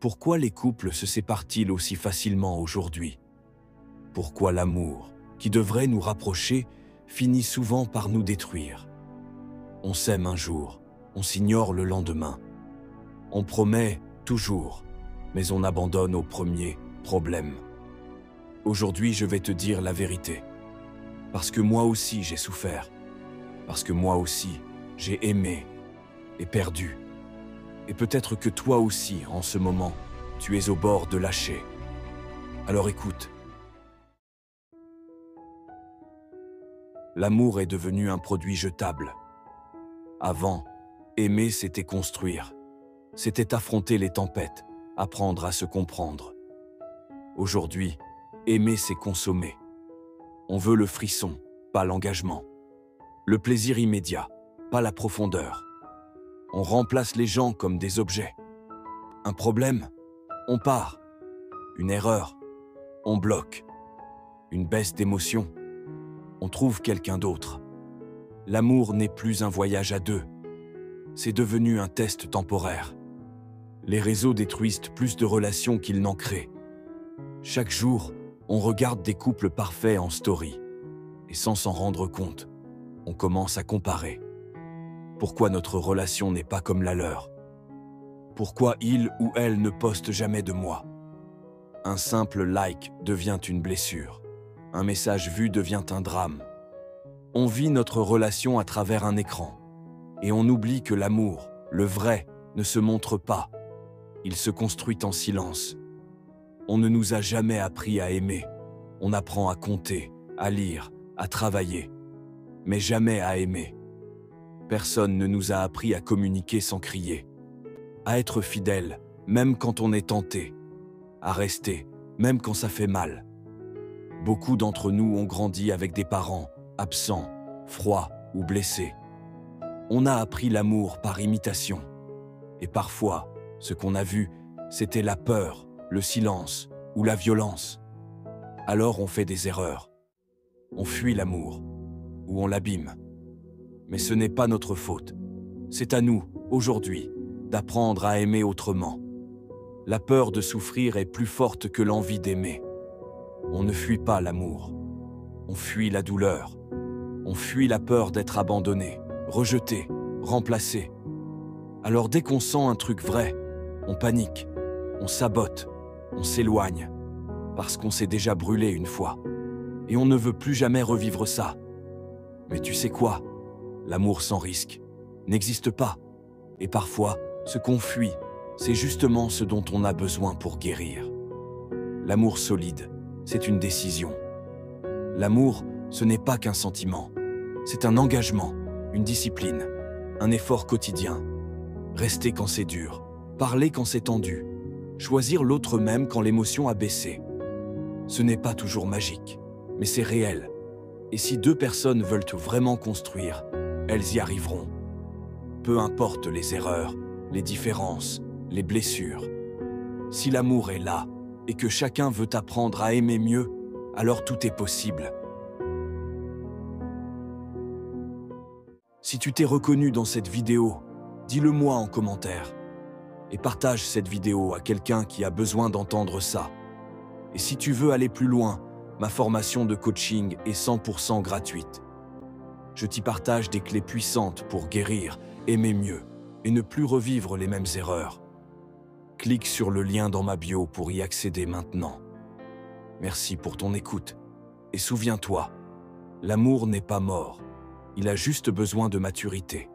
Pourquoi les couples se séparent-ils aussi facilement aujourd'hui? Pourquoi l'amour, qui devrait nous rapprocher, finit souvent par nous détruire? On s'aime un jour, on s'ignore le lendemain. On promet toujours, mais on abandonne au premier problème. Aujourd'hui, je vais te dire la vérité. Parce que moi aussi j'ai souffert. Parce que moi aussi j'ai aimé et perdu. Et peut-être que toi aussi, en ce moment, tu es au bord de lâcher. Alors écoute. L'amour est devenu un produit jetable. Avant, aimer, c'était construire. C'était affronter les tempêtes, apprendre à se comprendre. Aujourd'hui, aimer, c'est consommer. On veut le frisson, pas l'engagement. Le plaisir immédiat, pas la profondeur. On remplace les gens comme des objets. Un problème, on part. Une erreur, on bloque. Une baisse d'émotion, on trouve quelqu'un d'autre. L'amour n'est plus un voyage à deux. C'est devenu un test temporaire. Les réseaux détruisent plus de relations qu'ils n'en créent. Chaque jour, on regarde des couples parfaits en story. Et sans s'en rendre compte, on commence à comparer. Pourquoi notre relation n'est pas comme la leur? Pourquoi il ou elle ne poste jamais de moi? Un simple like devient une blessure. Un message vu devient un drame. On vit notre relation à travers un écran. Et on oublie que l'amour, le vrai, ne se montre pas. Il se construit en silence. On ne nous a jamais appris à aimer. On apprend à compter, à lire, à travailler. Mais jamais à aimer. Personne ne nous a appris à communiquer sans crier. À être fidèle, même quand on est tenté. À rester, même quand ça fait mal. Beaucoup d'entre nous ont grandi avec des parents absents, froids ou blessés. On a appris l'amour par imitation. Et parfois, ce qu'on a vu, c'était la peur, le silence ou la violence. Alors on fait des erreurs. On fuit l'amour ou on l'abîme. Mais ce n'est pas notre faute. C'est à nous, aujourd'hui, d'apprendre à aimer autrement. La peur de souffrir est plus forte que l'envie d'aimer. On ne fuit pas l'amour. On fuit la douleur. On fuit la peur d'être abandonné, rejeté, remplacé. Alors dès qu'on sent un truc vrai, on panique, on sabote, on s'éloigne, parce qu'on s'est déjà brûlé une fois. Et on ne veut plus jamais revivre ça. Mais tu sais quoi? L'amour sans risque n'existe pas. Et parfois, ce qu'on fuit, c'est justement ce dont on a besoin pour guérir. L'amour solide, c'est une décision. L'amour, ce n'est pas qu'un sentiment. C'est un engagement, une discipline, un effort quotidien. Rester quand c'est dur, parler quand c'est tendu, choisir l'autre même quand l'émotion a baissé. Ce n'est pas toujours magique, mais c'est réel. Et si deux personnes veulent vraiment construire, elles y arriveront. Peu importe les erreurs, les différences, les blessures. Si l'amour est là et que chacun veut apprendre à aimer mieux, alors tout est possible. Si tu t'es reconnu dans cette vidéo, dis-le moi en commentaire. Et partage cette vidéo à quelqu'un qui a besoin d'entendre ça. Et si tu veux aller plus loin, ma formation de coaching est 100% gratuite. Je t'y partage des clés puissantes pour guérir, aimer mieux et ne plus revivre les mêmes erreurs. Clique sur le lien dans ma bio pour y accéder maintenant. Merci pour ton écoute. Et souviens-toi, l'amour n'est pas mort. Il a juste besoin de maturité.